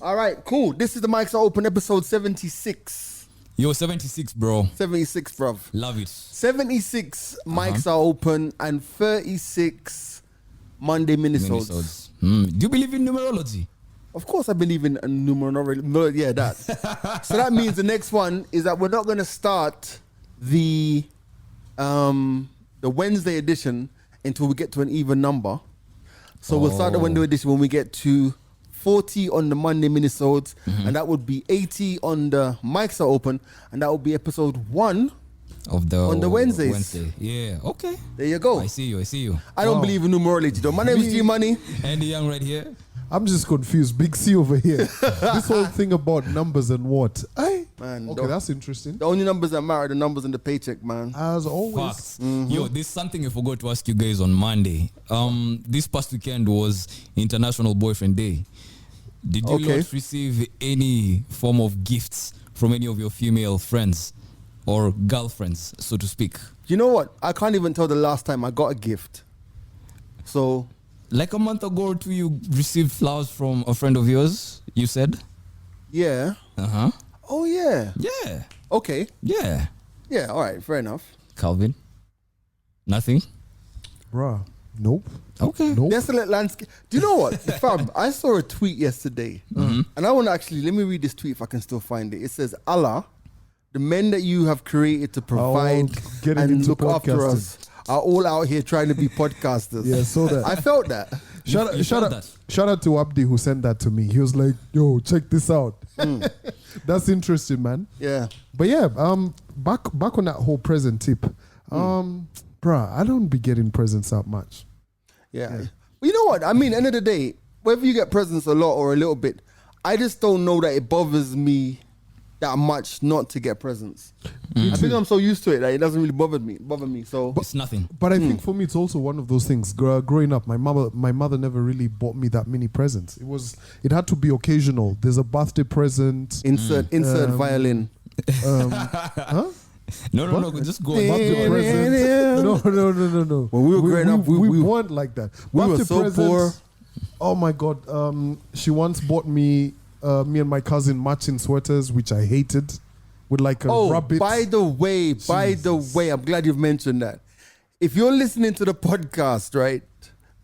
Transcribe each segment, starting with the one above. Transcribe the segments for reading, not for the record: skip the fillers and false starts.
All right, cool. This is the Mics Are Open, episode 76. Yo, 76, bro. 76, bruv. Love it. 76 Mics Are Open and 36 Monday Minisodes. Do you believe in numerology? Of course I believe in numerology. Yeah, that. So that means the next one is that we're not going to start the Wednesday edition until we get to an even number. So we'll start the Wednesday edition when we get to 40 on the Monday Minisodes, and that would be 80 on the Mics Are Open, and that would be episode 1 of the on the Wednesdays. Wednesday. Yeah, okay. There you go. I see you. I don't believe in numerology though. My name is G Money. Andy Young right here. I'm just confused. Big C over here. This whole thing about numbers and what? Okay, that's interesting. The only numbers that matter are the numbers in the paycheck, man. As always. Facts. Yo, there's something I forgot to ask you guys on Monday. This past weekend was International Boyfriend Day. Did you not receive any form of gifts from any of your female friends or girlfriends, so to speak? You know what? I can't even tell the last time I got a gift. So... Like a month ago or two, you received flowers from a friend of yours, you said? Yeah. Uh-huh. Oh, yeah. Yeah. Okay. Yeah. Yeah, all right. Fair enough. Calvin? Nothing? Bruh. Nope. Okay. Nope. Desolate landscape. Do you know what? Fam, I saw a tweet yesterday. And I want to actually, let me read this tweet if I can still find it. It says, Allah, the men that you have created to provide and look after us are all out here trying to be podcasters. Yeah, so that. I felt that. Shout out to Abdi who sent that to me. He was like, yo, check this out. That's interesting, man. Yeah. But yeah, back on that whole present tip. Bruh, I don't be getting presents that much. Yeah. Well, you know what? I mean, end of the day, whether you get presents a lot or a little bit, I just don't know that it bothers me that much not to get presents. I think I'm so used to it that it doesn't really bother me. So it's nothing. But I think for me, it's also one of those things. Growing up, my mother never really bought me that many presents. It had to be occasional. There's a birthday present. Insert violin. Huh? No, just go. Birthday present. No. When we were growing up, we weren't like that. We were so poor. Oh my God. She once bought me and my cousin matching sweaters, which I hated, with like a rabbit. By the way, I'm glad you've mentioned that. If you're listening to the podcast, right,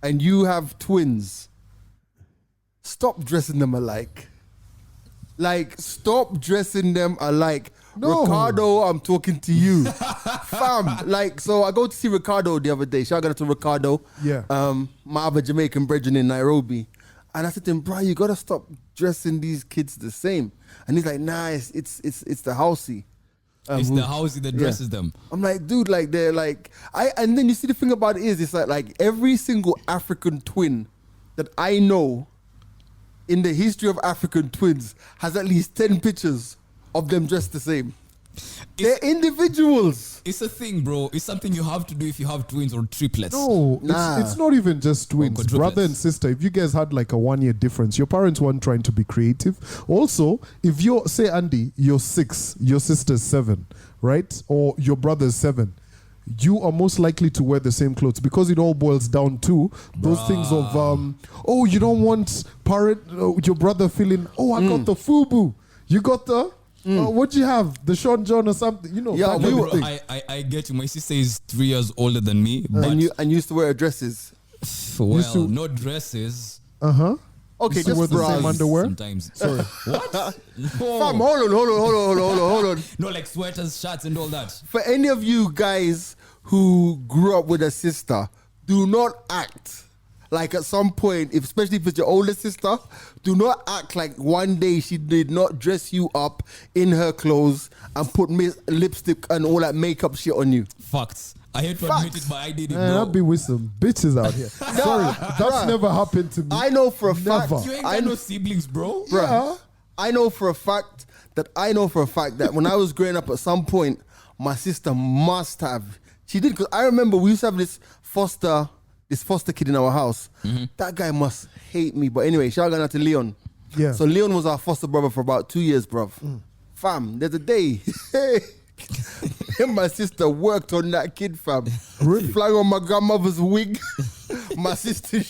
and you have twins, stop dressing them alike. Like, stop dressing them alike. No. Ricardo, I'm talking to you. Fam, like, so I go to see Ricardo the other day. Shout out to Ricardo. Yeah. My other Jamaican brethren in Nairobi. And I said to him, bro, you got to stop dressing these kids the same. And he's like, nah, it's the housey. It's the housey that dresses them. I'm like, dude, like, they're like... And then you see the thing about it is, it's like every single African twin that I know in the history of African twins has at least 10 pictures of them dressed the same. They're individuals. It's a thing, bro. It's something you have to do if you have twins or triplets. No, it's not even just twins. Brother and sister, if you guys had like a 1 year difference, your parents weren't trying to be creative. Also, if you're, say, Andy, you're 6, your sister's 7, right? Or your brother's 7. You are most likely to wear the same clothes because it all boils down to those things of, you don't want your brother feeling, I got the FUBU. You got the... what do you have? The Sean John or something? You know, yeah, I get you. My sister is 3 years older than me. But and used to wear dresses. Well, no dresses. Okay, just wear the same underwear. Sometimes. Sorry. What? No. Fam, hold on. No, like sweaters, shirts, and all that. For any of you guys who grew up with a sister, do not act like at some point, especially if it's your older sister, do not act like one day she did not dress you up in her clothes and put lipstick and all that makeup shit on you. Facts. I hate to admit it, but I did it, bro. I'll be with some bitches out here. Sorry, that's never happened to me. I know for a fact. You ain't got no siblings, bro. Yeah. I know for a fact that when I was growing up at some point, my sister must have. She did, because I remember we used to have this foster kid in our house. That guy must hate me. But anyway, shout out to Leon. Yeah. So Leon was our foster brother for about 2 years, bruv. Fam, there's a day. Him and my sister worked on that kid, fam. Really? Flying on my grandmother's wig. My sister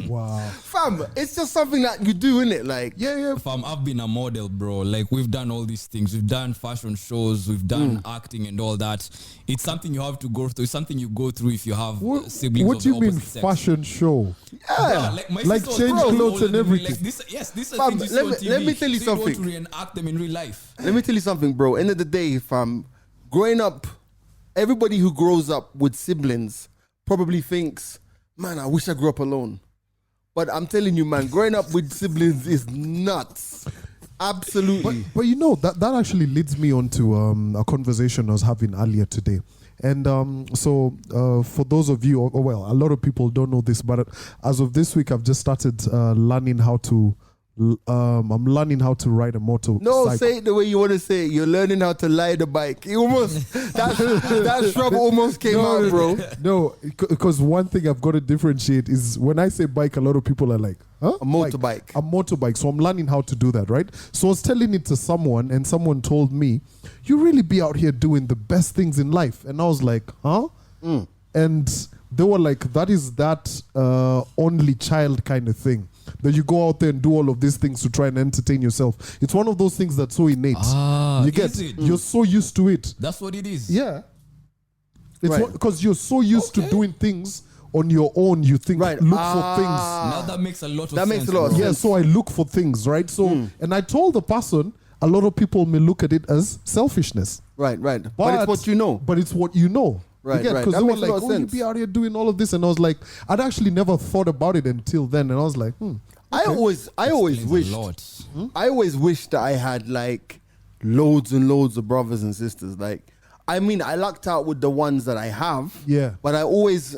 Wow. Fam, it's just something that you do, innit? Like, Yeah. Fam, I've been a model, bro. Like, we've done all these things. We've done fashion shows. We've done acting and all that. It's something you have to go through. It's something you go through if you have siblings What of do the you mean opposite sex. fashion show? yeah. My Like sister was change older clothes than and me. everything. Like this, yes, this is Fam, things you see on TV. let me tell you So you something. don't reenact them in real life. Let me tell you something, bro. End of the day, fam, growing up, everybody who grows up with siblings probably thinks, man, I wish I grew up alone. But I'm telling you, man, growing up with siblings is nuts. Absolutely. But you know, that actually leads me on to a conversation I was having earlier today. And for those of you, well, a lot of people don't know this, but as of this week, I've just started learning how to I'm learning how to ride a motorcycle. No, say it the way you want to say it. You're learning how to ride a bike. You almost that shrub almost came out, bro. No, because one thing I've got to differentiate is when I say bike, a lot of people are like, huh? A motorbike. A motorbike. So I'm learning how to do that, right? So I was telling it to someone, and someone told me, you really be out here doing the best things in life. And I was like, huh? And they were like, that is that only child kind of thing. That you go out there and do all of these things to try and entertain yourself. It's one of those things that's so innate. You get, you're so used to it. That's what it is. Yeah. It's Right. because you're so used to doing things on your own. You think, Right. look for things. Now that makes a lot of sense. That makes a lot of bro. sense. Yeah, so I look for things, right? So, and I told the person, a lot of people may look at it as selfishness. Right. But it's what you know. But it's what you know. Right. Because That they were makes a like, lot of oh, you sense. be out here doing all of this. And I was like, I'd actually never thought about it until then. And I was like, I always Explains a wished. lot. I always wished that I had like loads and loads of brothers and sisters. Like, I mean, I lucked out with the ones that I have. Yeah. But I always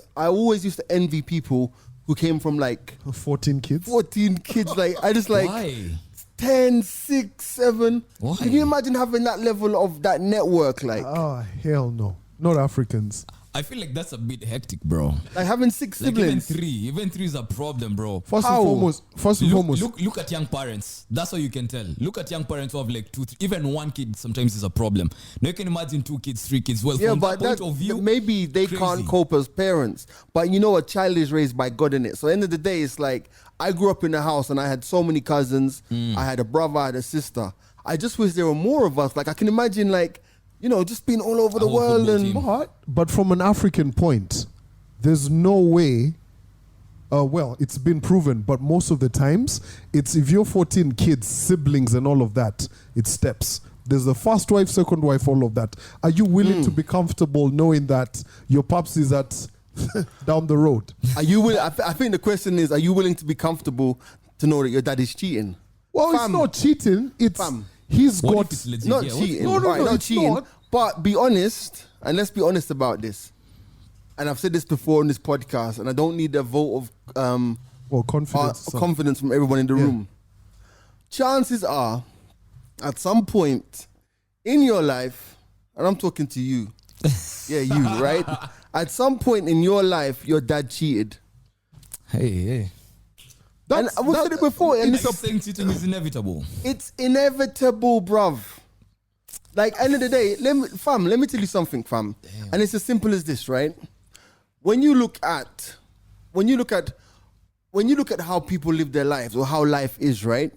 used to envy people who came from like 14 kids. 14 kids. Like, I just like Why? 10, 6, 7. Why? Can you imagine having that level of that network? Like, Oh, hell no. Not Africans. I feel like that's a bit hectic, bro. like having 6 Like siblings. even three is a problem, bro. First How? and foremost. Look at young parents. That's how you can tell. Look at young parents who have like 2, 3, even one kid sometimes is a problem. Now you can imagine 2 kids, 3 kids. Well, Yeah, from but that point of view, maybe they crazy. can't cope as parents. But you know, a child is raised by God in it. So at the end of the day, it's like I grew up in a house and I had so many cousins. I had a brother, I had a sister. I just wish there were more of us. Like I can imagine, like, you know, just being all over the whole world football and team. But from an African point, there's no way. Well, it's been proven, but most of the times, it's if you're 14 kids, siblings, and all of that, it's steps. There's the first wife, second wife, all of that. Are you willing to be comfortable knowing that your pops is at down the road? Are you willing? I think the question is, are you willing to be comfortable to know that your dad is cheating? Well, Fam. it's not cheating. It's Fam. he's What got. if it's legit? Not Yeah, cheating. No, right, not it's cheating. not. But be honest, and let's be honest about this. And I've said this before on this podcast, and I don't need a vote of Well, confidence. confidence from everyone in the room. Chances are, at some point in your life, and I'm talking to you, yeah, you, right? At some point in your life, your dad cheated. Hey. And we've said it before, and Like saying cheating is inevitable. it's inevitable, bruv. Like, end of the day, let me tell you something, fam. And it's as simple as this, right? When you look at how people live their lives or how life is, right?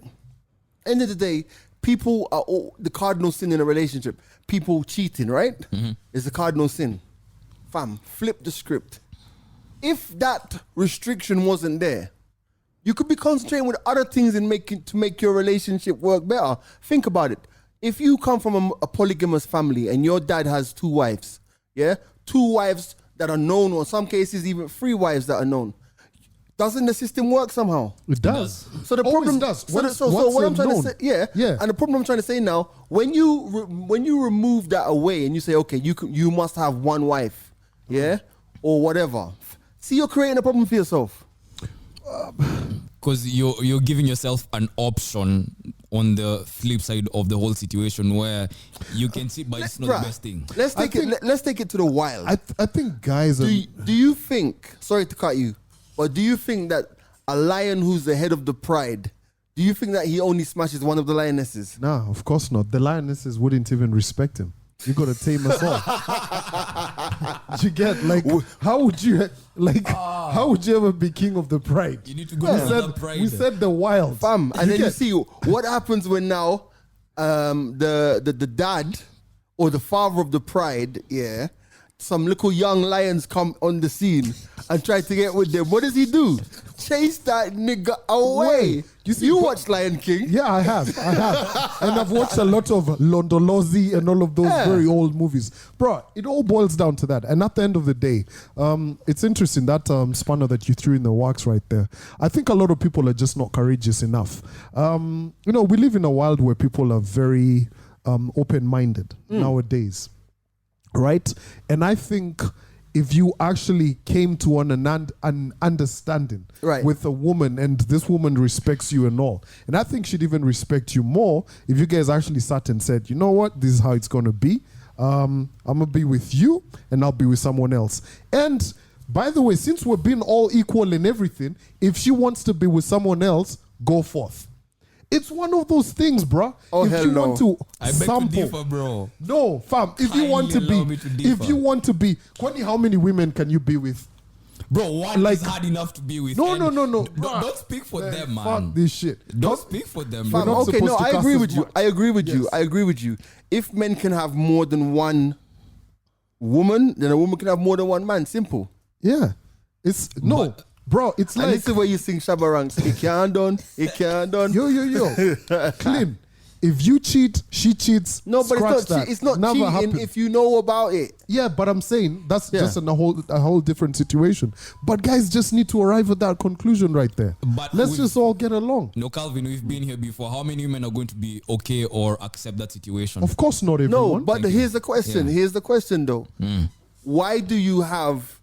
End of the day, people are all the cardinal sin in a relationship. People cheating, right? Is the cardinal sin. Fam, flip the script. If that restriction wasn't there, you could be concentrating with other things to make your relationship work better. Think about it. If you come from a polygamous family and your dad has 2 wives, yeah, 2 wives that are known, or in some cases even 3 wives that are known, doesn't the system work somehow? It does. So the Always problem does. So what I'm trying to say, Yeah. and the problem I'm trying to say now, when you remove that away and you say, okay, you must have 1 wife, yeah, or whatever. See, you're creating a problem for yourself. Because you're giving yourself an option on the flip side of the whole situation where you can see, but it's not the best thing. Let's take it to the wild. I think guys are. Do you think? Sorry to cut you, but do you think that a lion who's the head of the pride? Do you think that he only smashes one of the lionesses? Nah, of course not. The lionesses wouldn't even respect him. You got to tame us all. You get like, how would you ever be king of the pride? You need to go to the pride. We said the wild, fam, and then you see what happens when now the dad or the father of the pride, some little young lions come on the scene and try to get with them. What does he do? Chase that nigga away. You watch Lion King? Yeah, I have. And I've watched a lot of Londolozi and all of those very old movies. Bro, it all boils down to that. And at the end of the day, it's interesting that spanner that you threw in the works right there. I think a lot of people are just not courageous enough. We live in a world where people are very open-minded nowadays. Right? And I think if you actually came to an understanding with a woman and this woman respects you and all, and I think she'd even respect you more if you guys actually sat and said, you know what, this is how it's going to be. I'm going to be with you and I'll be with someone else. And by the way, since we're being all equal in everything, if she wants to be with someone else, go forth. It's one of those things, bro. Oh, if you want to sample, to differ, bro. No, fam. If you want to be, Kwani, how many women can you be with? Bro, one is hard enough to be with. No. Don't speak for them, man. Fuck this shit. Don't speak for them, fam. bro. Okay, no, I agree with you. I agree with you. If men can have more than one woman, then a woman can have more than one man. Simple. Yeah. Bro, it's like... And this is where you sing Shabba Ranks. It can't done. Yo. Clean. If you cheat, she cheats. No, but it's not cheating happen. If you know about it. Yeah, but I'm saying that's just a whole different situation. But guys just need to arrive at that conclusion right there. But let's just all get along. No, Calvin, we've been here before. How many women are going to be okay or accept that situation? Of course not everyone. No, but here's the question. Yeah. Here's the question though. Why do you have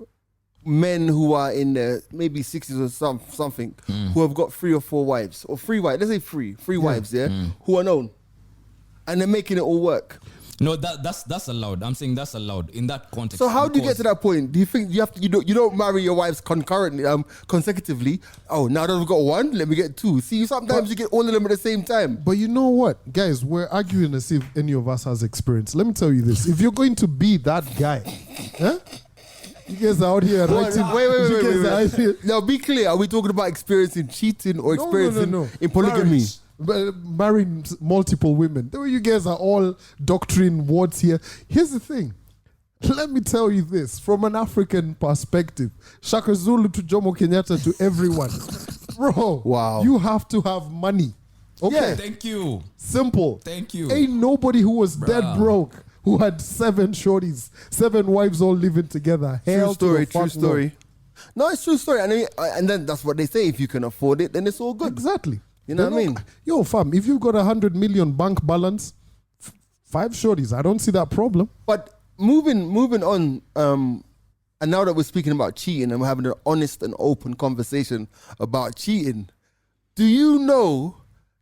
men who are in their maybe 60s or something who have got 3 or 4 wives or 3 wives, let's say three wives, who are known, and they're making it all work? No, that's allowed. I'm saying that's allowed in that context. So how do you get to that point? Do you think you have to? You don't marry your wives concurrently, consecutively? Oh, now that we've got 1, let me get 2. See, sometimes you get all of them at the same time. But you know what, guys? We're arguing as if any of us has experience. Let me tell you this: if you're going to be that guy, you guys are out here writing. Wait. Now, be clear. Are we talking about experiencing cheating or experiencing in polygamy? Marrying multiple women. The way you guys are all doctrine words here. Here's the thing. Let me tell you this from an African perspective. Shaka Zulu to Jomo Kenyatta to everyone. Bro, wow. You have to have money. Okay. Yeah, thank you. Simple. Thank you. Ain't nobody who was dead broke who had 7 shorties, 7 wives all living together. True story. No, it's true story. And then that's what they say. If you can afford it, then it's all good. Exactly. You know what I mean? Yo, fam, if you've got 100 million bank balance, 5 shorties, I don't see that problem. But moving on, and now that we're speaking about cheating and we're having an honest and open conversation about cheating, do you know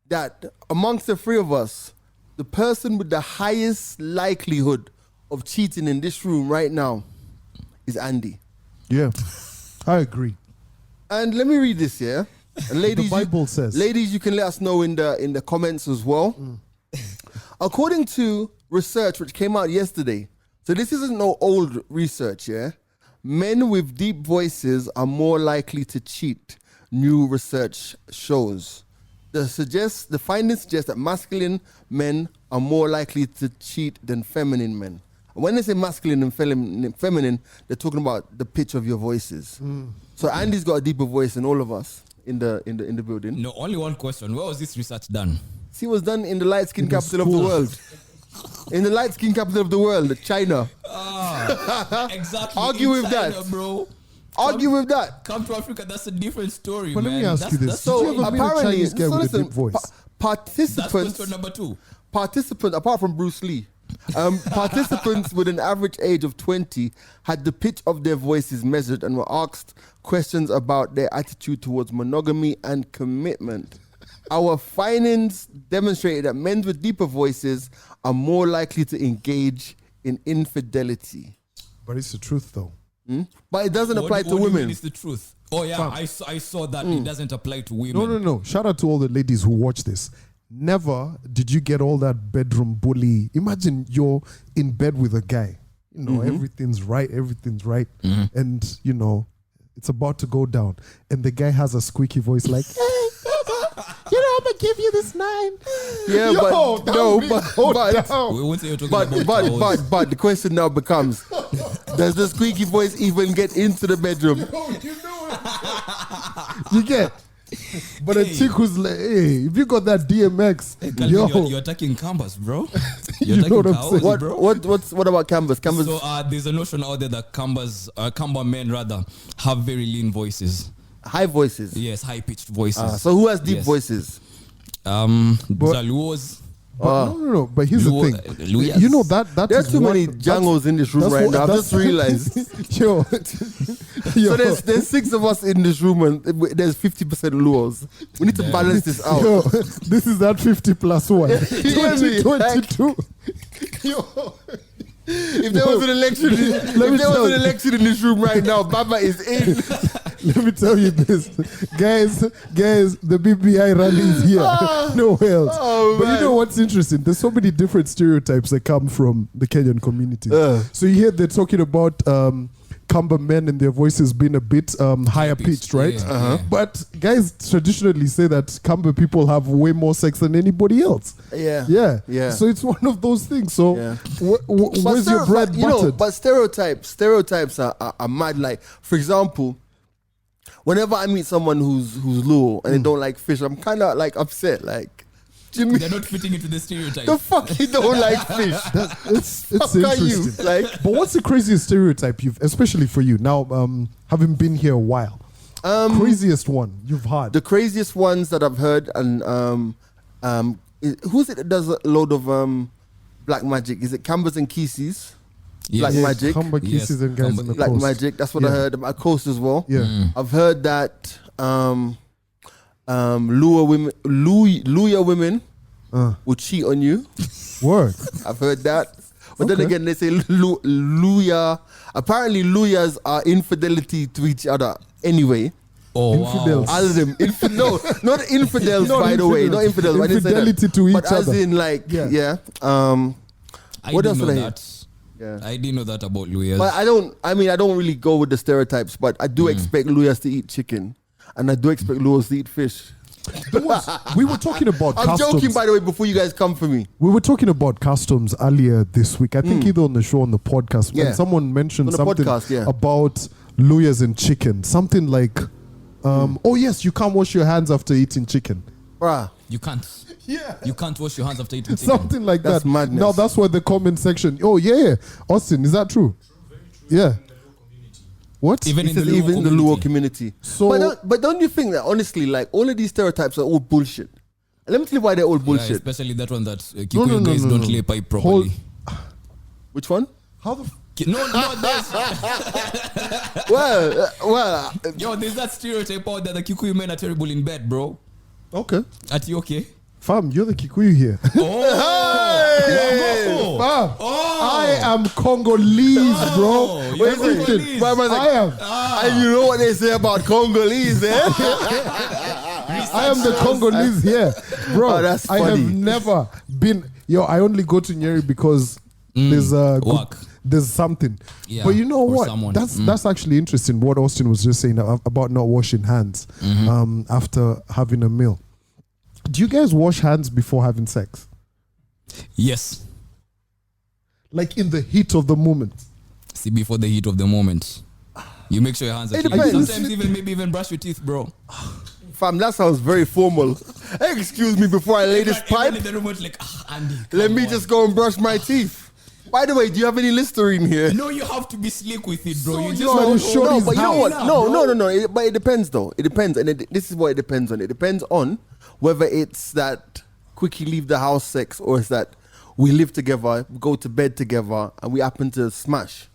that amongst the 3 of us, the person with the highest likelihood of cheating in this room right now is Andy? Yeah, I agree. And let me read this here. And ladies, the Bible says. Ladies, you can let us know in the comments as well. According to research which came out yesterday, so this isn't no old research, men with deep voices are more likely to cheat, new research shows. The findings suggest that masculine men are more likely to cheat than feminine men. And when they say masculine and feminine, they're talking about the pitch of your voices. So Andy's got a deeper voice than all of us in the building. No, only one question. Where was this research done? See, it was done in the light skin capital of the world. In the light skin capital of the world, China. Exactly. Argue with China, that, bro. Argue with that. Come to Africa, that's a different story, but man. Let me ask you this. So apparently, with a deep voice? Participants. That's question number 2. Participants, apart from Bruce Lee, participants with an average age of 20 had the pitch of their voices measured and were asked questions about their attitude towards monogamy and commitment. Our findings demonstrated that men with deeper voices are more likely to engage in infidelity. But it's the truth, though. But it doesn't apply to women. It's the truth. Oh yeah, I saw that it doesn't apply to women. No. Shout out to all the ladies who watch this. Never did you get all that bedroom bully. Imagine you're in bed with a guy. everything's right, and it's about to go down, and the guy has a squeaky voice like, "Hey, I'm gonna give you this 9." Yeah, but the question now becomes, does the squeaky voice even get into the bedroom? You get. But a chick who's like, hey, if you got that DMX, you're attacking Canvas, bro. You're know what I'm attacking saying? bro. What about Canvas? So there's a notion out there that Kamba men rather have very lean voices. High voices. Yes, high pitched voices. So who has deep voices? Zaluos. No. But here's the thing. Luyas. You know that there's too many jangles in this room right now. I've just realized. Yo. So there's 6 of us in this room and there's 50% Luos. We need to balance this out. Yo, this is that 50 plus 1. 2022. Yo. If there was an election in this room right now, Baba is in. Let me tell you this, guys, the BBI rally is here. Nowhere else. But you know what's interesting? There's so many different stereotypes that come from the Kenyan community. So you hear they're talking about Kamba men and their voices being a bit higher pitched, right? Yeah. But guys traditionally say that Kamba people have way more sex than anybody else. Yeah. So it's one of those things. So where's your bread buttered? But stereotypes are mad. Like, for example, whenever I meet someone who's Luo and they don't like fish, I'm kind of like upset. Like, Jimmy, they're not fitting into the stereotype. The fuck you don't like fish? It's interesting. But what's the craziest stereotype especially for you now, having been here a while? Craziest one you've had? The craziest ones that I've heard, and who's it that does a load of black magic? Is it Cambers and Kisis? Yes. Black magic. Kamba Kisses and guys in the Black coast. magic. That's what I heard about Coast as well. Yeah. I've heard that Luya Women will cheat on you. Word. I've heard that. But then again, they say Luya. Apparently, Luyas are infidelity to each other anyway. Oh, infidels. Wow. All of them. No, not infidels, by the way. Not infidels. Infidelity to each but other. But as in, like, what else did I hear? Yeah. I didn't know that about Luyas. But I don't really go with the stereotypes, but I do expect Luyas to eat chicken. And I do expect Luos to eat fish. We were talking about I'm customs. joking, by the way, before you guys come for me. We were talking about customs earlier this week. I think either on the show or on the podcast. Yeah. And someone mentioned something podcast, about Luyas and chicken. Something like, oh yes, you can't wash your hands after eating chicken. Bruh. You can't. Yeah. You can't wash your hands after eating chicken. Something like that's that. Madness. Now that's where the comment section. Oh yeah. Austin, is that true? Very true. Yeah. What? Even in the Luo community. So, but don't you think that honestly, like all of these stereotypes are all bullshit? Let me tell you why they're all bullshit. Yeah, especially that one that Kiku guys don't lay pipe properly. Which one? How the? No, there's well. Yo, there's that stereotype out there that Kiku men are terrible in bed, bro. Okay. Are you okay? Fam, you're the Kikuyu here. Fam, I am Congolese, bro. Everything. I am. And you know what they say about Congolese, eh? I am the Congolese here, bro. Oh, that's funny. I have never been. I only go to Nyeri because there's work. There's something. Yeah, but you know what? Someone. That's actually interesting. What Austin was just saying about not washing hands after having a meal. Do you guys wash hands before having sex? Yes. Like in the heat of the moment. See, before the heat of the moment, you make sure your hands are clean. Sometimes maybe even brush your teeth, bro. Fam, that sounds very formal. Hey, excuse me before I lay this pipe. In the room, like, Andy, let me just go and brush my teeth. By the way, do you have any Listerine here? No, you have to be slick with it, bro. So you just want to show no, his but you know what? hand. No. But it depends, though. It depends, and this is what it depends on. It depends on whether it's that quickie leave the house sex or it's that we live together, we go to bed together, and we happen to smash.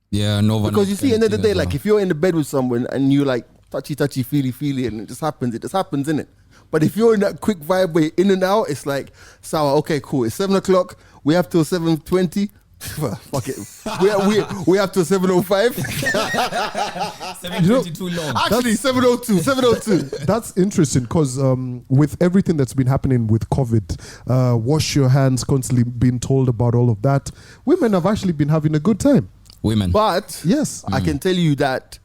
Yeah, no. Because you see, at the end of the day, like if you're in the bed with someone and you like touchy, feely, and it just happens, innit? But if you're in that quick vibe where in and out, it's like, sour, okay, cool. It's 7 o'clock. We have till 7:20. Fuck it. We have till 7:05. 7:20 too long. Actually, 7:02. That's interesting because with everything that's been happening with COVID, wash your hands, constantly being told about all of that, women have actually been having a good time. women. But yes, I can tell you that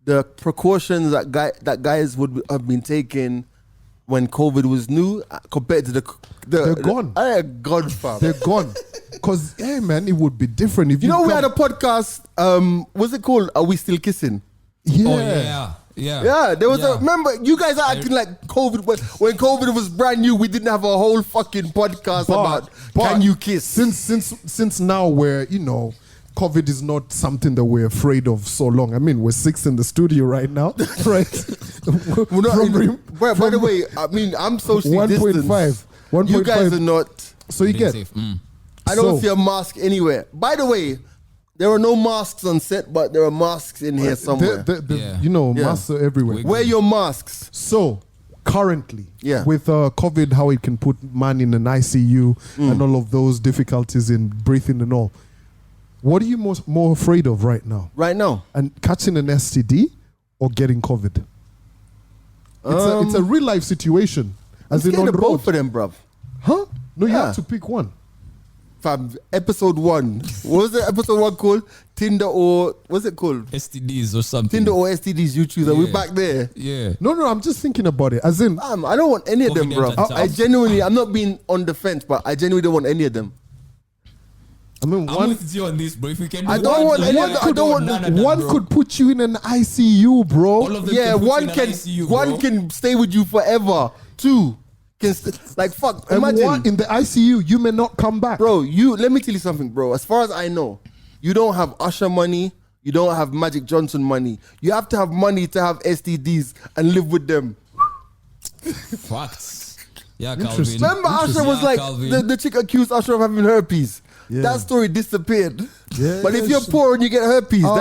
the precautions that guys would have been taking when COVID was new compared to they're gone. They're gone, fam. They're gone. Because, hey, man, it would be different if you know, we had a podcast. What's it called? Are We Still Kissing? Yeah. Oh, yeah. There was remember, you guys are acting like COVID, when COVID was brand new, we didn't have a whole fucking podcast about can you kiss? Since now we're, COVID is not something that we're afraid of so long. I mean, we're 6 in the studio right now, right? We're not by the way, I mean, I'm socially 1.5. 1.5. You guys are not. So you get. I don't see a mask anywhere. By the way, there are no masks on set, but there are masks in here somewhere. Masks are everywhere. Wear your masks. So, currently, Yeah. with COVID, how it can put man in an ICU and all of those difficulties in breathing and all, what are you more afraid of right now? Right now? And catching an STD or getting COVID? It's a real life situation. As in on the road. Both of them, bruv. Huh? No, you Yeah. have to pick one. Fam, episode 1. What was the episode 1 called? Tinder or what's it called? STDs or something. Tinder or STDs, you choose. Are we Yeah. back there? Yeah. No, I'm just thinking about it. As in, I don't want any of them, bro. Confident and I tough. genuinely, I'm not being on the fence, but I genuinely don't want any of them. I mean, I'm one with you on this, bro. If we can do I don't want any of them. I don't want none of them, one bro. could put you in an ICU, bro. All of them Yeah, can put you one in an can ICU, one bro. can stay with you forever. 2 can like fuck. And Imagine, one in the ICU, you may not come back. bro. Let me tell you something, bro. As far as I know, you don't have Usher money. You don't have Magic Johnson money. You have to have money to have STDs and live with them. Facts. Yeah, Calvin. Interesting. Remember, Usher was Yeah, like Calvin. the chick accused Usher of having herpes. Yeah. That story disappeared. Yeah, But if yeah, you're she- poor and you get herpes, Ah,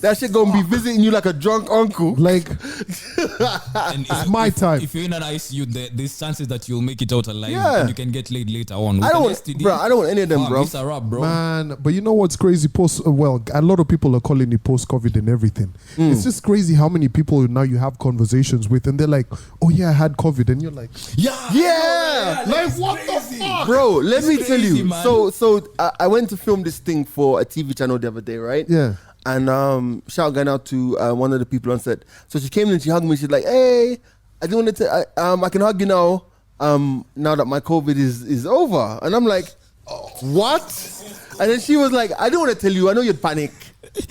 that shit gonna be visiting you like a drunk uncle. Like, And it's my time. If you're in an ICU, there's chances that you'll make it out alive Yeah. and you can get laid later on. I With don't an want, STD, bro. I don't want any of them, fam, bro. It's a wrap, bro. man, but you know what's crazy? A lot of people are calling it post-COVID and everything. It's just crazy how many people now you have conversations with and they're like, oh yeah, I had COVID. And you're like, Yeah. like what the fuck? Bro, let me tell crazy, you. man. So I went to film this thing for a TV channel the other day, right? Yeah. And shout out to one of the people on set. So she came in and she hugged me. She's like, "Hey, I don't want to. I can hug you now. Now that my COVID is over." And I'm like, "What?" And then she was like, "I don't want to tell you. I know you'd panic."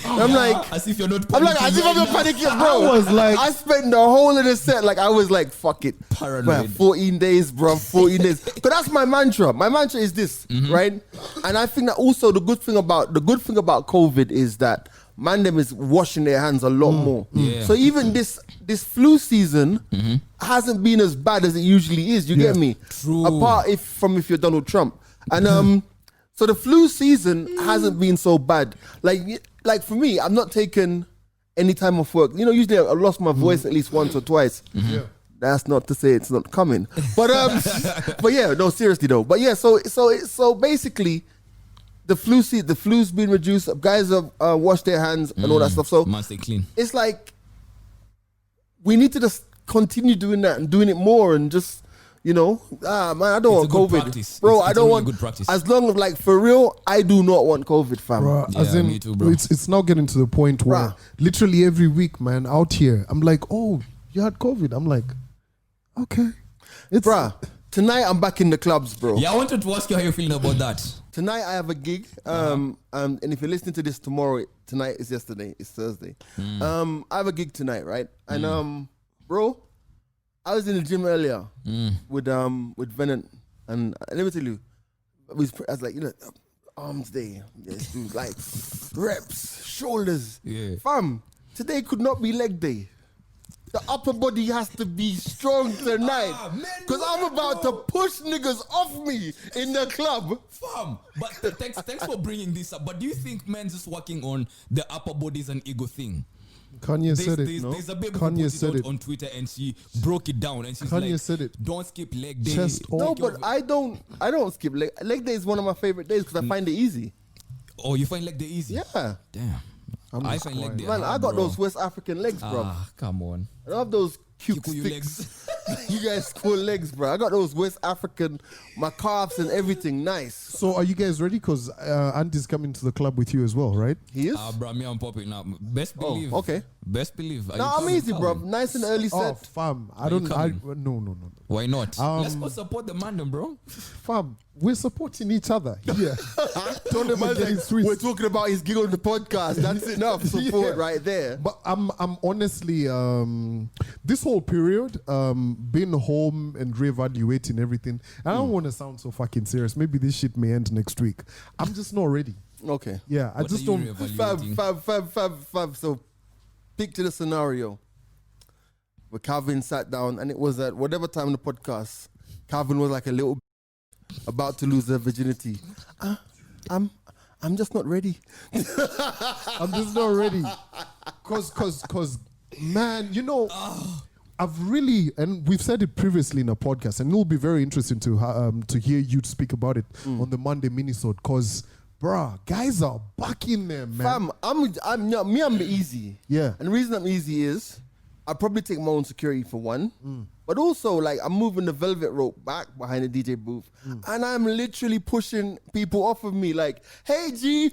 And I'm like, as if you're not I'm like, as if I'm not right now. panicking, bro. I was like- I spent the whole of the set, like, I was like, fuck it. Paranoid. Man, 14 days, bro, 14 days. But that's my mantra. My mantra is this, right? And I think that also the good thing about COVID is that man them is washing their hands a lot more. Yeah. So even this flu season hasn't been as bad as it usually is. You get me? True. Apart if you're Donald Trump. And so the flu season hasn't been so bad. Like for me, I'm not taking any time off work. You know, usually I lost my voice at least once or twice. Yeah. That's not to say it's not coming. But but yeah, no, seriously though. But yeah, so basically the flu's been reduced. Guys have washed their hands and all that stuff. So Must stay clean. it's like we need to just continue doing that and doing it more and just, you know, man, I don't want It's a good COVID, practice. bro. It's I a don't really want. good practice. As long as, like, for real, I do not want COVID, fam. Bruh, Yeah, as in, me too, bro. It's now getting to the point where Bruh. literally every week, man, out here, I'm like, oh, you had COVID. I'm like, okay. It's Bruh, tonight I'm back in the clubs, bro. Yeah, I wanted to ask you how you're feeling about that. Tonight I have a gig. And if you're listening to this tomorrow, tonight is yesterday. It's Thursday. I have a gig tonight, right? And bro, I was in the gym earlier with Venant, and let me tell you, I was like, you know, arms day, yes, dude, like reps, shoulders. Yeah. Fam, today could not be leg day. The upper body has to be strong tonight. Because I'm about to push niggas off me in the club. Fam, but thanks for bringing this up. But do you think men's just working on the upper bodies and ego thing? Kanye said it. There's a baby Kanye who put said it it. out on Twitter and she broke it down and she's Kanye like, said it. don't skip leg day. Chest No, all- but I don't skip leg. Leg day is one of my favorite days because I find it easy. Oh, you find leg day easy? Yeah. Damn. I just find leg day Man, hard, I got bro. those West African legs, bro. Ah, come on. I don't have those cute Kiku sticks. legs. You guys cool legs, bro. I got those West African, my calves and everything nice. So are you guys ready? Because Andy's coming to the club with you as well, right? He is? Bro, me, I'm popping now. Best believe. okay. Best believe. No, I'm easy, bro. Nice and early Oh, set. fam. No. Why not? Let's go support the man, bro. Fam, we're supporting each other. Yeah. Don't ever get it We're twisted. talking about his gig on the podcast. That's enough support right there. But I'm honestly this whole period being home and reevaluating everything. I don't want to sound so fucking serious. Maybe this shit may end next week. I'm just not ready. Okay. Yeah, I What just are you don't. reevaluating? Fab. So, picture the scenario where Calvin sat down, and it was at whatever time in the podcast, Calvin was like a little about to lose their virginity. I'm just not ready. I'm just not ready. Cause, man, you know, I've really, and we've said it previously in a podcast, and it'll be very interesting to hear you speak about it on the Monday minisode. Cause, bruh, guys are back in there, man. Fam, I'm easy. Yeah. And the reason I'm easy is I probably take my own security for one, but also like I'm moving the velvet rope back behind the DJ booth, and I'm literally pushing people off of me like, "Hey G,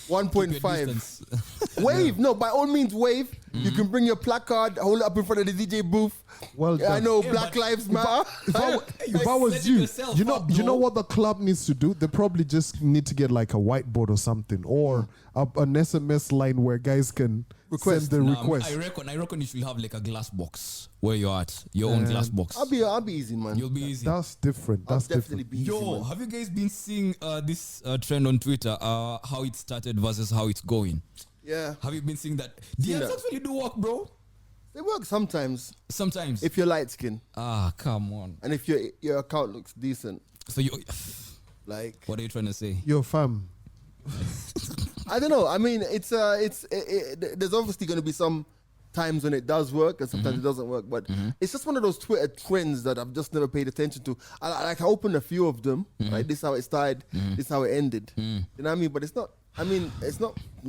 1.5 wave." No, by all means wave. You can bring your placard, hold it up in front of the DJ booth. Well Yeah, I done. know Black Lives Matter. If I was you, you know what the club needs to do? They probably just need to get like a whiteboard or something, or an SMS line where guys can Request. send the Nah, request. I reckon you should have like a glass box where you're at. Your own glass box. I'll be easy, man. You'll be easy. That's different. I'll That's definitely different. be easy, Yo, man. have you guys been seeing this trend on Twitter? How it started versus how it's going. Yeah, Have you been seeing that? Seen DMs that. actually do work, bro. they work sometimes Sometimes. if you're light skinned Come on. and if your account looks decent. So you, Like, what are you trying to say? Yo, fam. I don't know. I mean, there's obviously going to be some times when it does work and sometimes it doesn't work, but it's just one of those Twitter trends that I've just never paid attention to. I opened a few of them, right? This is how it started, this is how it ended. You know what I mean? But it's not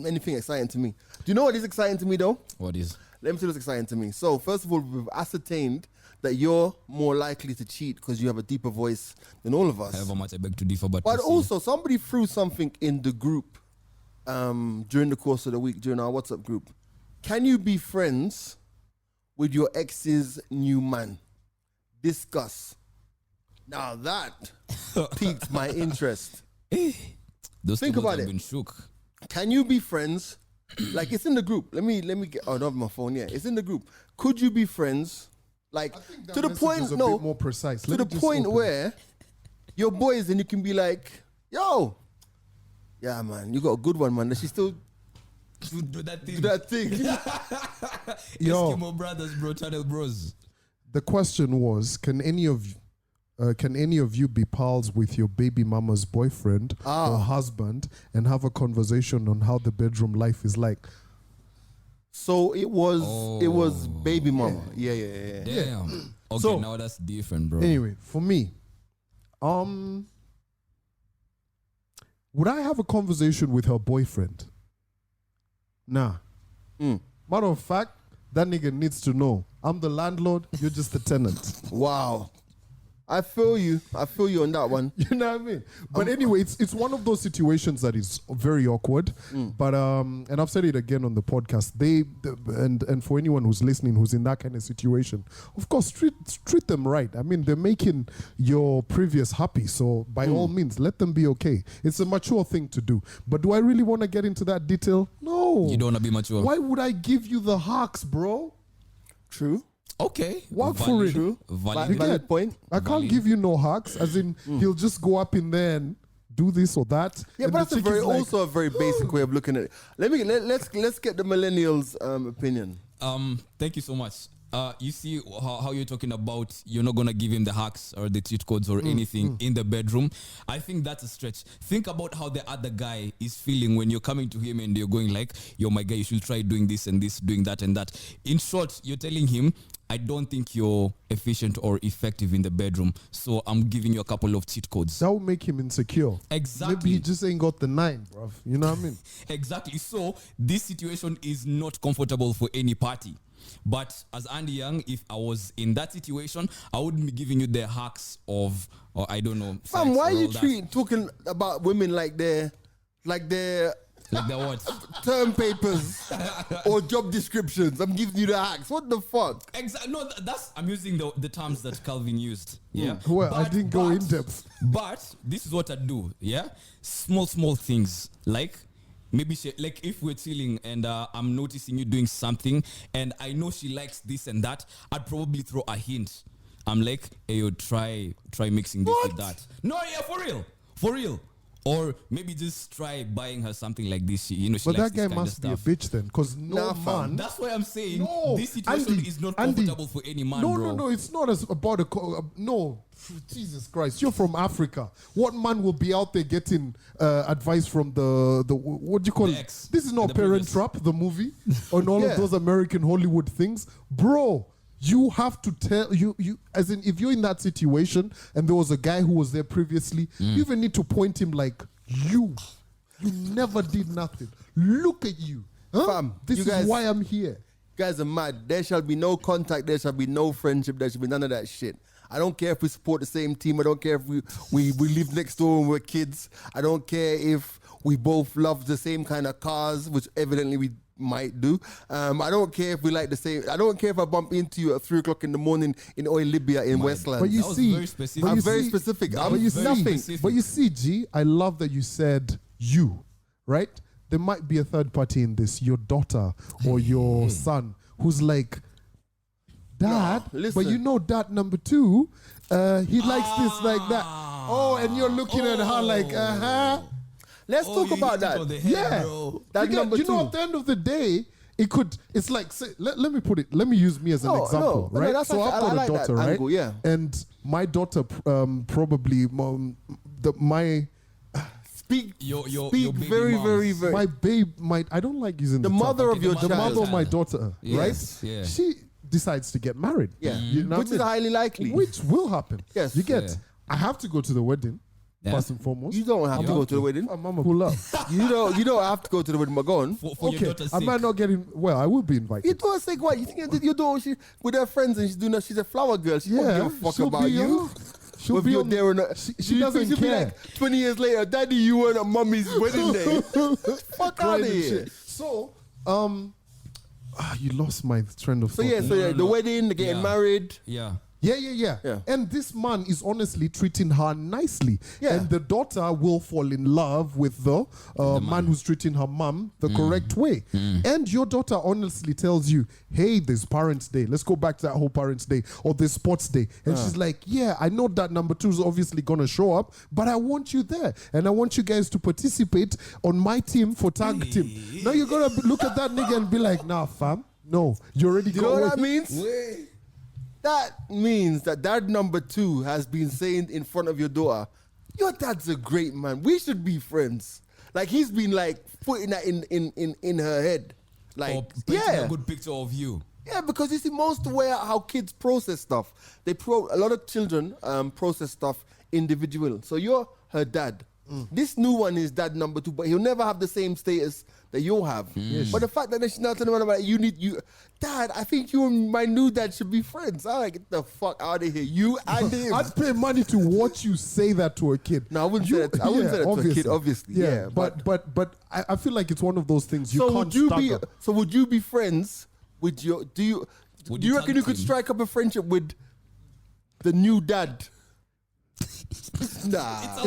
anything exciting to me. Do you know what is exciting to me though? What is? Let me tell you what's exciting to me. So first of all, we've ascertained that you're more likely to cheat because you have a deeper voice than all of us. However much I beg to differ, but But we'll see. also, somebody threw something in the group during the course of the week, during our WhatsApp group. Can you be friends with your ex's new man? Discuss. Now that piqued my interest. Those think tables about have it. been shook. Can you be friends? Like, it's in the group. Let me get. Oh, not my phone. Yeah, it's in the group. Could you be friends? Like, to the point. No, more precise. to the point where your boys and you can be like, yo, yeah, man, you got a good one, man. Does she still Do that thing. do that thing? Yo. Eskimo brothers, bro, channel bros. The question was, can any of you be pals with your baby mama's boyfriend or husband and have a conversation on how the bedroom life is like? So it was baby mama. Yeah. Damn. Okay, So- now that's different, bro. Anyway, for me, would I have a conversation with her boyfriend? Nah. Matter of fact, that nigga needs to know I'm the landlord, you're just the tenant. Wow. I feel you on that one. You know what I mean? But anyway, it's one of those situations that is very awkward. But and I've said it again on the podcast. And for anyone who's listening who's in that kind of situation, of course, treat them right. I mean, they're making your previous happy, so by all means, let them be okay. It's a mature thing to do. But do I really want to get into that detail? No. You don't want to be mature. Why would I give you the hacks, bro? True. Okay. Work for it. True. Valid. Valid point. I can't Valid. give you no hacks, as in he'll just go up in there and do this or that. Yeah, and but the that's chick is like, also a very basic way of looking at it. Let's get the millennials' opinion. Thank you so much. You see how you're talking about you're not gonna give him the hacks or the cheat codes or anything in the bedroom. I think that's a stretch. Think about how the other guy is feeling when you're coming to him and you're going like, yo, my guy, you should try doing this and this, doing that and that. In short, you're telling him, I don't think you're efficient or effective in the bedroom, so I'm giving you a couple of cheat codes. that will make him insecure. Exactly. Maybe he just ain't got the 9, bruv. You know what I mean? Exactly. So this situation is not comfortable for any party. But as Andy Young, if I was in that situation, I wouldn't be giving you the hacks of, or I don't know. Fam, why are you talking about women like they're like the what? Term papers or job descriptions? I'm giving you the hacks. What the fuck? Exactly. No, I'm using the terms that Calvin used. Yeah. Well, I didn't go in depth. But this is what I do. Yeah. Small things like. Maybe like if we're chilling and I'm noticing you doing something and I know she likes this and that, I'd probably throw a hint. I'm like, hey, yo, try mixing this with that. No, yeah, for real. Or maybe just try buying her something like this. She but likes that guy this must kind of be a bitch then, because man. That's why I'm saying this situation is not comfortable for any man, bro. No, it's not about no. Jesus Christ, you're from Africa. What man will be out there getting advice from the what do you call it? Ex, this is not Parent Trap, the movie, on all of those American Hollywood things, bro. You have to tell you as in if you're in that situation and there was a guy who was there previously, you even need to point him like you never did nothing. Look at you, huh? Fam, this is why I'm here. You guys are mad. There shall be no contact. There shall be no friendship. There shall be none of that shit. I don't care if we support the same team. I don't care if we live next door and we're kids. I don't care if we both love the same kind of cars, which evidently we might do. I don't care if we like the same. I don't care if I bump into you at 3 o'clock in the morning in Oil Libya in Westland. But you see, very specific. I'm very specific. But you see, G, I love that you said you, right? There might be a third party in this, your daughter or your son, who's like, Dad, but you know that number 2, he likes this like that. Oh, and you're looking at her like, Let's talk about that. Yeah. That number 2. You know, at the end of the day, it's like, say, let me put it, let me use me as an example, right? No, so I've got a daughter, right? Angle, yeah. And my daughter probably, Speak very, very, very. My babe, I don't like using the mother of your child. The mother of my daughter, yes, right? Yeah. She decides to get married. Yeah. You know which is highly likely. Which will happen. Yes. You get, I have to go to the wedding. Yeah. First and foremost, you don't have to go to the wedding. Mama pull up. You don't have to go to the wedding. Go on. For your daughter's sake. I might not get in. Well, I will be invited. Your daughter's sake, what? You think your daughter, she with her friends and she's a flower girl. She won't give a fuck about you. She'll be there or not. She doesn't care. Like 20 years later, Daddy, you weren't at Mommy's wedding day. Fuck out of here. So, you lost my trend of thought. So the wedding, the getting married. Yeah. And this man is honestly treating her nicely. Yeah. And the daughter will fall in love with the man who's treating her mom the correct way. And your daughter honestly tells you, hey, there's Parents' Day. Let's go back to that whole Parents' Day or this Sports Day. And she's like, yeah, I know that number 2 is obviously going to show up, but I want you there. And I want you guys to participate on my team for tag team. Now you're going to look at that nigga and be like, nah, fam. No, you already got You know what that means? That means that number 2 has been saying in front of your daughter, your dad's a great man. We should be friends. Like he's been like putting that in her head. Like painting a good picture of you. Yeah, because you see, most aware how kids process stuff. A lot of children process stuff individual. So you're her dad. This new one is dad number 2, but he'll never have the same status that you'll have. But the fact that she's not telling him about Dad, I think you and my new dad should be friends. I like, get the fuck out of here. You and him. I'd pay money to watch you say that to a kid. No, I wouldn't say that. I wouldn't say that to a kid, obviously. Yeah, but I feel like it's one of those things you can't stagger. So would you be friends with your? Do you reckon you could strike up a friendship with the new dad? Nah.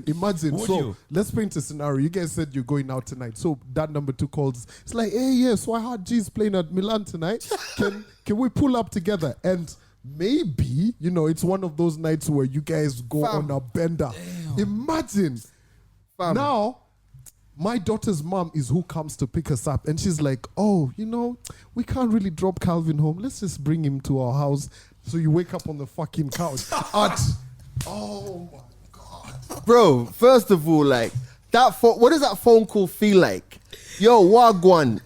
Imagine. So let's paint a scenario. You guys said you're going out tonight. So that number 2 calls. It's like, hey, yeah, so I heard G's playing at Milan tonight. Can we pull up together? And maybe, it's one of those nights where you guys go on a bender. Damn. Imagine. Now, my daughter's mom is who comes to pick us up. And she's like, oh, we can't really drop Calvin home. Let's just bring him to our house. So you wake up on the fucking couch. Oh my God. Bro, first of all, like, what does that phone call feel like? Yo, Wagwan.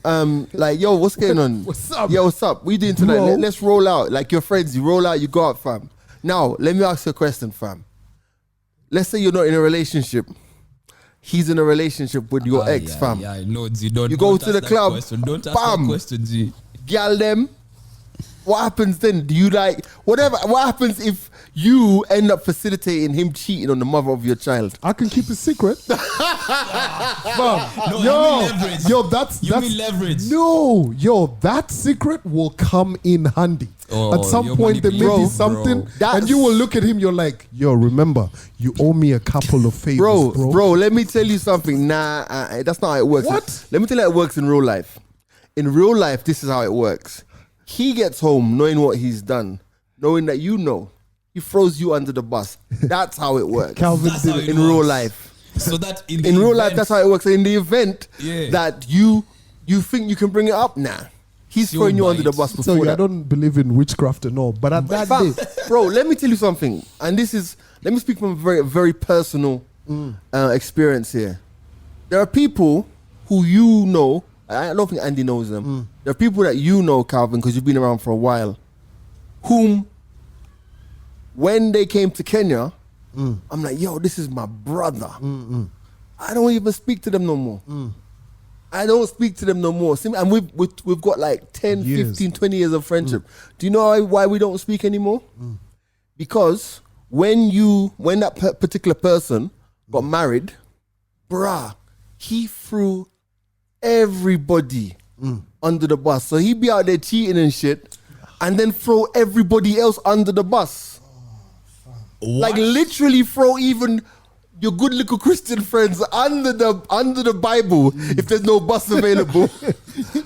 Yo, what's going on? What's up? Yo, what's up? What you doing tonight? Let's roll out. Like your friends, you roll out, you go out, fam. Now, let me ask you a question, fam. Let's say you're not in a relationship. he's in a relationship with your ex, fam. Yeah, no, Z, don't. You go don't to the ask that club, question. Don't ask bam. that question, Z. Girl them. What happens then? Do you like whatever? What happens if you end up facilitating him cheating on the mother of your child? I can keep it secret. No, you mean leverage. You mean leverage. No, that secret will come in handy. At some point, there may be something, and you will look at him. You're like, yo, remember, you owe me a couple of favors, bro. Let me tell you something. Nah, that's not how it works. What? Let me tell you how it works in real life. In real life, this is how it works. He gets home knowing what he's done, knowing that you know. He throws you under the bus. That's how it works. Calvin That's did how it it in works. real life. So that in real life, that's how it works. In the event Yeah. that you think you can bring it up, nah. He's You'll throwing you buy under the it. bus So before I that. don't believe in witchcraft and all, but at that Fam, day, bro, let me tell you something. And let me speak from a very, very personal experience here. There are people who you know, I don't think Andy knows them. There are people that you know, Calvin, because you've been around for a while, whom, when they came to Kenya, I'm like, yo, this is my brother. I don't even speak to them no more. I don't speak to them no more. And we've got like 10, Years. 15, 20 years of friendship. Do you know why we don't speak anymore? Because when that particular person got married, bruh, he threw everybody under the bus. So he'd be out there cheating and shit and then throw everybody else under the bus. Like literally throw even your good little Christian friends under the Bible if there's no bus available.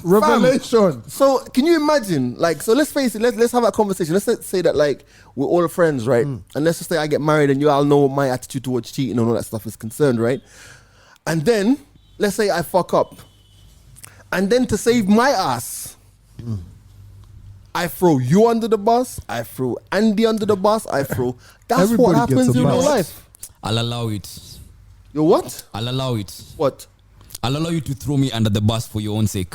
revelation. So can you imagine? Like, so let's face it. Let's have a conversation. Let's say that like we're all friends, right? And let's just say I get married and you all know what my attitude towards cheating and all that stuff is concerned, right? And then let's say I fuck up, and then to save my ass, I throw you under the bus. I throw Andy under the bus. That's Everybody what happens gets a in real bus. life. I'll allow it. You what? I'll allow it. What? I'll allow you to throw me under the bus for your own sake.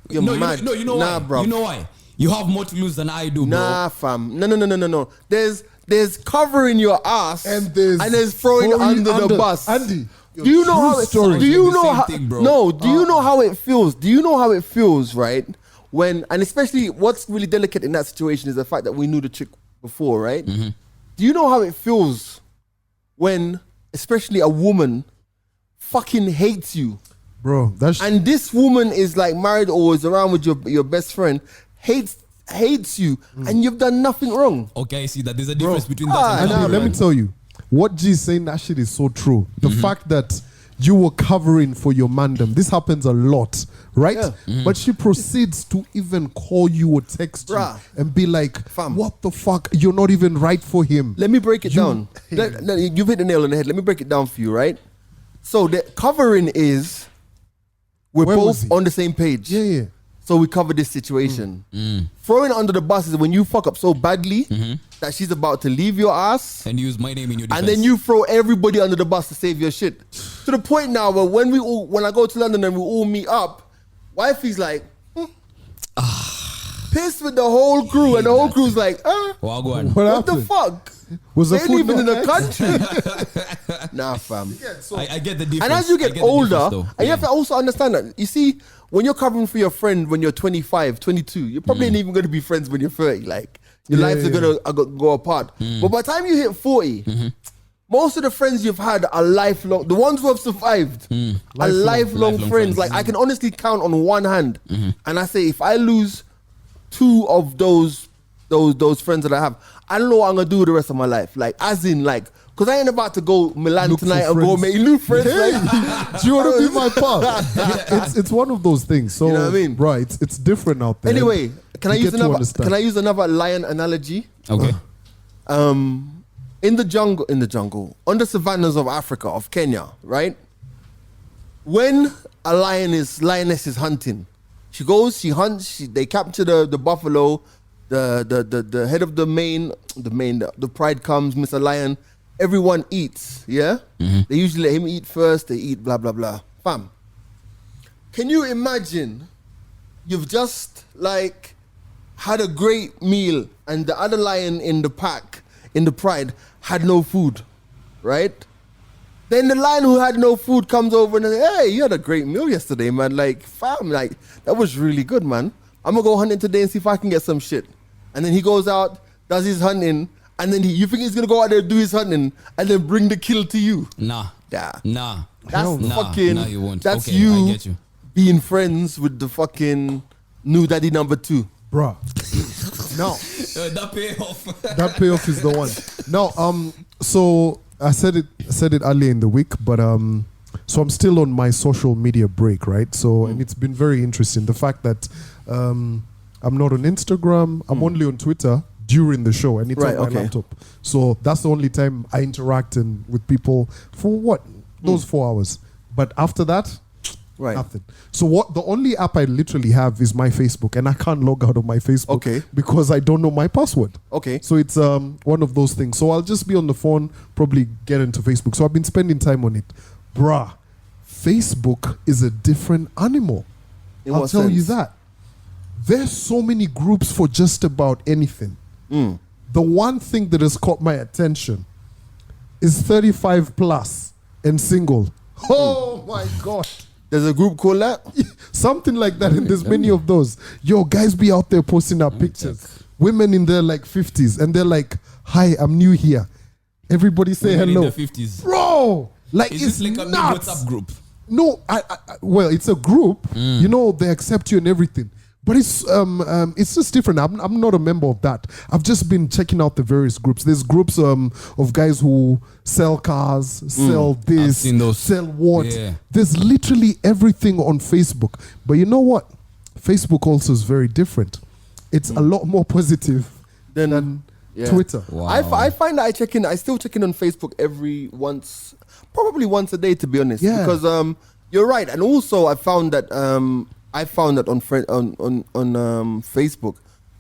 You're mad. You know nah, why? bro. You know why? You have more to lose than I do, bro. Nah, fam. No. There's covering your ass And there's throwing under the bus. Andy, do you know how it story. Do you The know same how? thing, bro. No. Do you know how it feels? Do you know how it feels, right? When, and especially what's really delicate in that situation is the fact that we knew the chick before, right? Do you know how it feels when, especially a woman, fucking hates you, bro? and this woman is like married or is around with your best friend, hates you, and you've done nothing wrong. Okay, I see that. There's a difference between that and Andy, let me tell you, what G is saying, that shit is so true. The fact that you were covering for your mandem, this happens a lot, right? Yeah. But she proceeds to even call you or text Bruh. you and be like, Fam. what the fuck? You're not even right for him. Let me break it down. You've hit the nail on the head. Let me break it down for you, right? So the covering is we're Where was both he? on the same page. Yeah. So we cover this situation. Throwing it under the bus is when you fuck up so badly that she's about to leave your ass, and use my name in your defense. and then you throw everybody under the bus to save your shit. To the point now where when I go to London and we all meet up, wifey's like, pissed with the whole crew, and the whole crew's like, Well, go on. what the fuck? Was the They ain't food even in not the country. Nah, fam. I get the difference. And as you get the older, difference, though. and you have to also understand that, you see, when you're covering for your friend when you're 25, 22, you're probably ain't even going to be friends when you're 30. Like, your lives are going to go apart. But by the time you hit 40, most of the friends you've had are lifelong. The ones who have survived are lifelong friends. Like, I can honestly count on one hand. And I say, if I lose two of those friends that I have, I don't know what I'm going to do with the rest of my life. Like, as in, like, because I ain't about to go Milan Look for tonight and go friends. make new friends. Hey, Like, do you want to be my pal? It's one of those things. So, You know what I mean? right, it's different out there. anyway, can I You use get to another? understand. Can I use another lion analogy? Okay. In the jungle, on the savannas of Africa, of Kenya, right? When a lioness is hunting, she goes, she hunts, they capture the buffalo, the head of the pride comes, Mr. Lion, everyone eats, yeah? They usually let him eat first, they eat blah, blah, blah. Fam, can you imagine you've just like had a great meal and the other lion in the pack, in the pride, had no food, right? Then the line who had no food comes over and says, hey, you had a great meal yesterday, man. Like, fam, like, that was really good, man. I'm going to go hunting today and see if I can get some shit. And then he goes out, does his hunting, and then you think he's going to go out there and do his hunting and then bring the kill to you? Nah. Yeah. Nah. That's fucking, nah, you won't. that's okay, you, I get you being friends with the fucking new daddy number 2. Bruh. No. that payoff. That payoff is the one. No, so I said it earlier in the week, but so I'm still on my social media break, right? So and it's been very interesting. The fact that I'm not on Instagram, I'm only on Twitter during the show, and it's on my laptop. So that's the only time I interact with people for those 4 hours. But after that, nothing. So the only app I literally have is my Facebook, and I can't log out of my Facebook because I don't know my password. Okay. So it's one of those things. So I'll just be on the phone, probably get into Facebook. So I've been spending time on it. Bruh, Facebook is a different animal. I'll tell you that. There's so many groups for just about anything. The one thing that has caught my attention is 35 plus and single. Oh my God. There's a group called that? Something like that, and there's many of those. Yo, guys be out there posting our pictures. Women in their like 50s, and they're like, hi, I'm new here. Everybody say Women hello. in their 50s. Bro, like is it's this like nuts. a WhatsApp group? No, well, it's a group. You know, they accept you and everything. But it's just different. I'm not a member of that. I've just been checking out the various groups. There's groups of guys who sell cars, sell this, sell what. Yeah. There's literally everything on Facebook. But you know what? Facebook also is very different. It's a lot more positive than Twitter. Wow. I find that I still check in on Facebook probably once a day, to be honest. Yeah. Because you're right. And also I found that on Facebook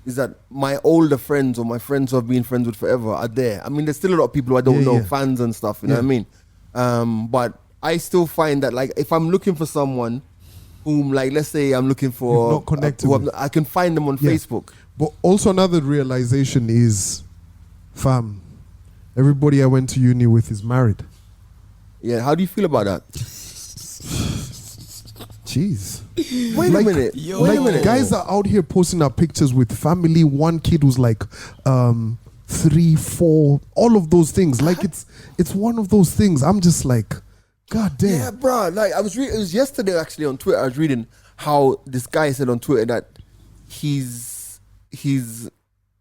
is that my older friends or my friends who I've been friends with forever are there. I mean, there's still a lot of people who I don't know, fans and stuff, you know what I mean? But I still find that, like, if I'm looking for someone whom, like, let's say I'm looking for... not connected I can find them on Facebook. But also another realization is, fam, everybody I went to uni with is married. Yeah, how do you feel about that? Jeez. Wait a minute. Guys are out here posting our pictures with family. One kid was like 3, 4, all of those things. Like it's one of those things. I'm just like, God damn. Yeah, bro. Like it was yesterday actually on Twitter. I was reading how this guy said on Twitter that his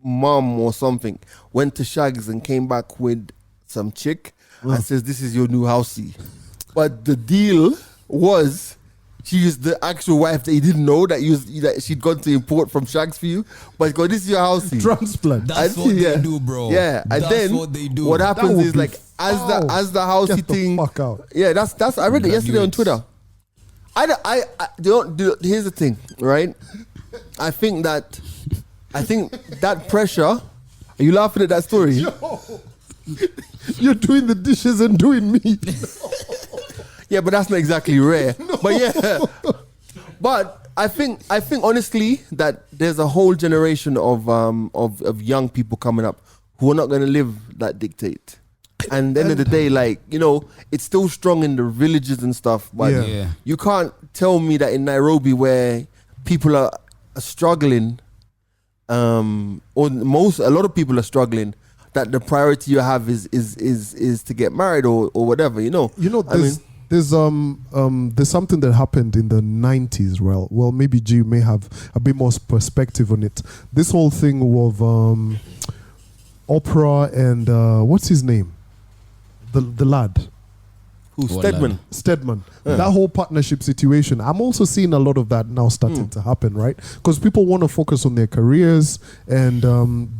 mom or something went to Shags and came back with some chick and says, this is your new housey. But the deal was she was the actual wife that he didn't know that she'd gone to import from Shags for you. But go, this is your housey. Transplant. That's what they do, bro. Yeah, and then what they do. What happens is like as the housey thing. Fuck out. Yeah, that's I read it yesterday on Twitter. I here's the thing, right? I think that pressure. Are you laughing at that story? Yo, you're doing the dishes and doing me. Yeah, but that's not exactly rare. No. But yeah, but I think honestly that there's a whole generation of young people coming up who are not going to live that dictate. And at the end of the day, like, you know, it's still strong in the villages and stuff. But you can't tell me that in Nairobi where people are struggling, or a lot of people are struggling, that the priority you have is to get married or whatever, you know. You know, there's something that happened in the 90s. Well, maybe G may have a bit more perspective on it. This whole thing of Oprah and what's his name, the lad. Stedman. Yeah. That whole partnership situation. I'm also seeing a lot of that now starting to happen, right? Because people want to focus on their careers and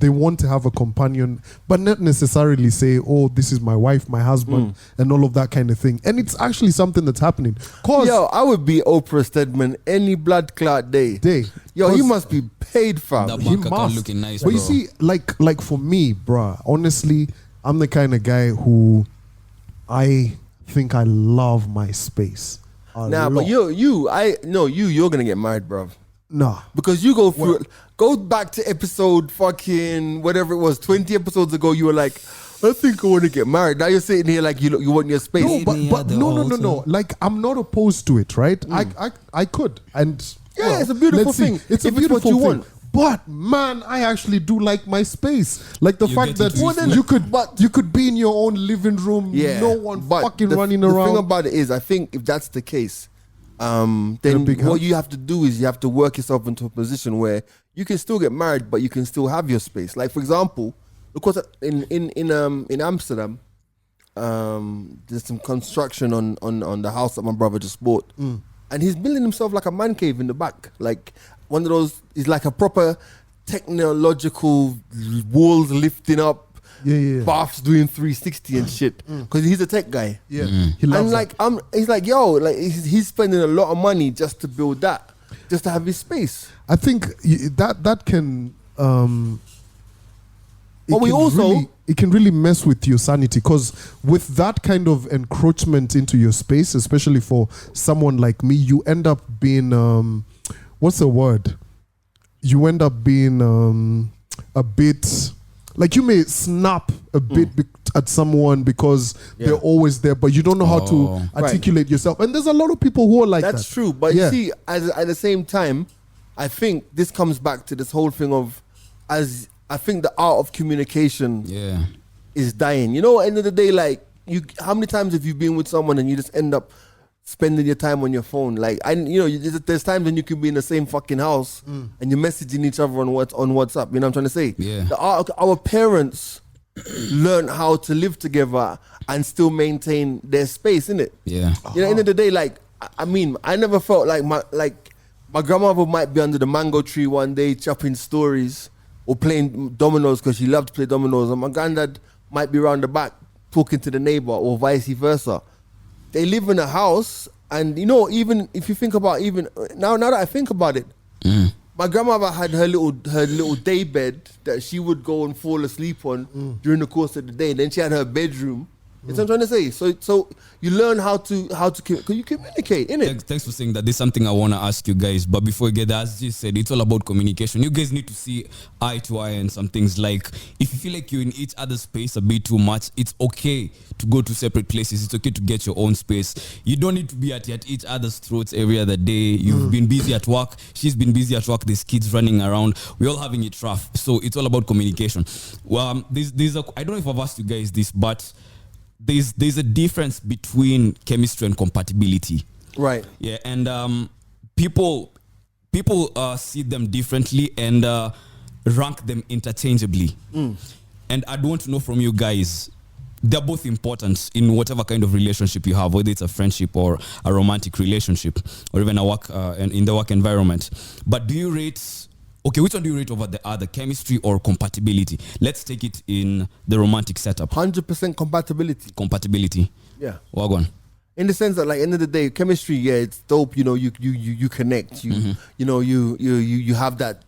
they want to have a companion, but not necessarily say, oh, this is my wife, my husband, and all of that kind of thing. And it's actually something that's happening. Yo, I would be Oprah Stedman any blood clot day. Yo, he must be paid for. That bank account looking nice, but bro. You see, like for me, bruh, honestly, I'm the kind of guy who I think I love my space. But you're gonna get married, bro. Nah, because you go back to episode fucking whatever it was, 20 episodes ago. You were like, I think I want to get married. Now you're sitting here like you want your space. No, but no. Like, I'm not opposed to it, right? I could. And yeah, it's a beautiful thing. It's a beautiful thing. Want. But man, I actually do like my space. Like the fact that you could be in your own living room, no one fucking running around. The thing about it is, I think if that's the case, then what you have to do is you have to work yourself into a position where you can still get married, but you can still have your space. Like, for example, because in Amsterdam, there's some construction on the house that my brother just bought, and he's building himself like a man cave in the back, like one of those. He's like a proper technological walls lifting up. Baths doing 360 and shit because he's a tech guy. He loves he's like, yo, like he's spending a lot of money just to build that, just to have his space. I think that can it can really mess with your sanity, because with that kind of encroachment into your space, especially for someone like me, you end up being what's the word? You end up being a bit. Like, you may snap a bit at someone because they're always there, but you don't know how to articulate yourself. And there's a lot of people who are like that. That's true. But you see, at the same time, I think this comes back to this whole thing of, I think the art of communication is dying. You know, at the end of the day, like, how many times have you been with someone and you just end up spending your time on your phone? Like, there's times when you could be in the same fucking house and you're messaging each other on WhatsApp. You know what I'm trying to say? Yeah. Our parents learn how to live together and still maintain their space, innit? Yeah. You know, at the end of the day, like, I mean, I never felt like my grandmother might be under the mango tree one day chopping stories or playing dominoes because she loved to play dominoes, and my granddad might be around the back talking to the neighbor, or vice versa. They live in a house, and you know, even if you think about, even now that I think about it, my grandmother had her little day bed that she would go and fall asleep on during the course of the day. And then she had her bedroom. You know what I'm trying to say? So you learn how to you communicate, innit? Thanks for saying that. There's something I want to ask you guys, but before we get that, as you said, it's all about communication. You guys need to see eye to eye and some things. Like, if you feel like you're in each other's space a bit too much, it's okay to go to separate places. It's okay to get your own space. You don't need to be at each other's throats every other day. You've been busy at work. She's been busy at work. There's kids running around. We're all having it rough. So it's all about communication. Well, I don't know if I've asked you guys this, but there's a difference between chemistry and compatibility. Right. Yeah, and people see them differently and rank them interchangeably. And I'd want to know from you guys, they're both important in whatever kind of relationship you have, whether it's a friendship or a romantic relationship or even a work in the work environment. But do you rate... Okay, which one do you rate over the other, chemistry or compatibility? Let's take it in the romantic setup. 100% compatibility. Compatibility. Yeah. Wagon. In the sense that, like, end of the day, chemistry, it's dope. You know, you connect. You know, you have that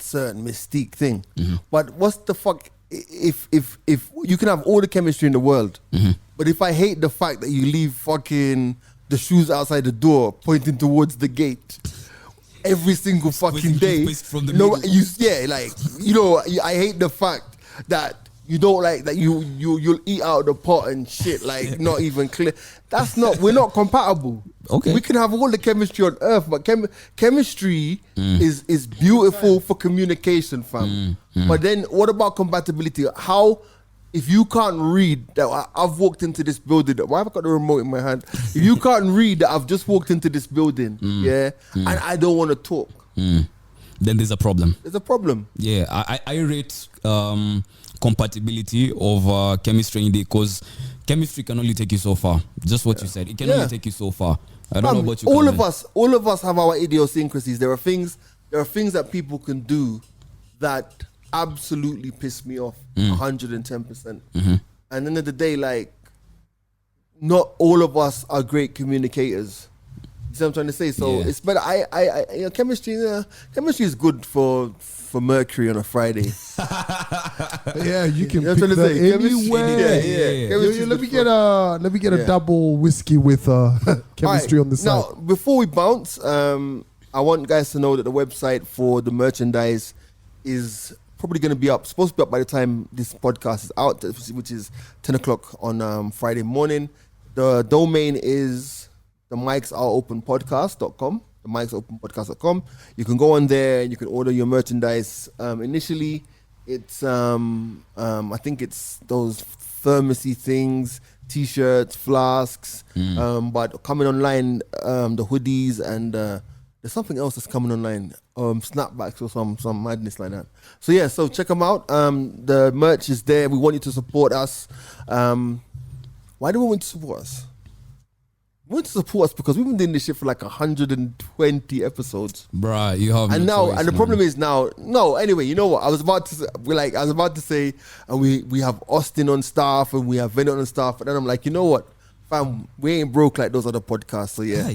certain mystique thing. But what's the fuck if you can have all the chemistry in the world, but if I hate the fact that you leave fucking the shoes outside the door pointing towards the gate every single fucking day. I hate the fact that you don't like that you'll eat out of the pot and shit, like not even clear. We're not compatible. Okay. We can have all the chemistry on earth, but chemistry is beautiful for communication, fam. But then what about compatibility? How, if you can't read that I've walked into this building, why have I got the remote in my hand? If you can't read that I've just walked into this building, and I don't want to talk, then there's a problem. There's a problem. Yeah, I rate compatibility over chemistry because chemistry can only take you so far. Just what you said. It can only take you so far. I don't know about you. All of us have our idiosyncrasies. There are things that people can do that absolutely piss me off 110%. And at the end of the day, like, not all of us are great communicators. You see what I'm trying to say? So it's better. Chemistry is good for Mercury on a Friday. You can pick that anywhere. Let me get a double whiskey with chemistry on the side. Now, before we bounce, I want guys to know that the website for the merchandise is probably going to be up, supposed to be up by the time this podcast is out, which is 10 o'clock on Friday morning. The domain is themicsareopenpodcast.com. themicsareopenpodcast.com. You can go on there and you can order your merchandise. Initially, it's I think it's those thermosy things, t-shirts, flasks, but coming online, the hoodies and there's something else that's coming online, snapbacks or some madness like that. So yeah, so check them out. The merch is there. We want you to support us. Why do we want you to support us? We want to support us because we've been doing this shit for like 120 episodes. Bruh, you have and no now, choice, and the man. problem is now. No, anyway, you know what? I was about to say, and we have Austin on staff and we have Venom on staff, and then I'm like, you know what, fam, we ain't broke like those other podcasts. So yeah.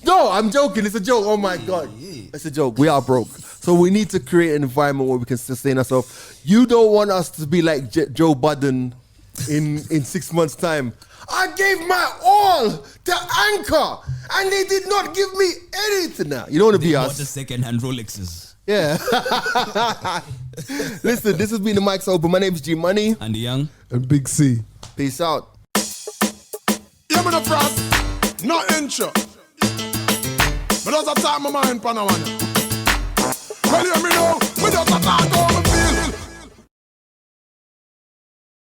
No, I'm joking. It's a joke. Oh my God. It's a joke. We are broke. So we need to create an environment where we can sustain ourselves. You don't want us to be like Joe Budden in 6 months' time. I gave my all to Anchor and they did not give me anything now. You don't want to be us. Bought the second-hand Rolexes. Yeah. Listen, this has been the Mic's Open. My name is G Money. And the Young. And Big C. Peace out. Yeah, me no frost, no intro. But just a talk my mind, Panawan. Well, you me know, we just a talk.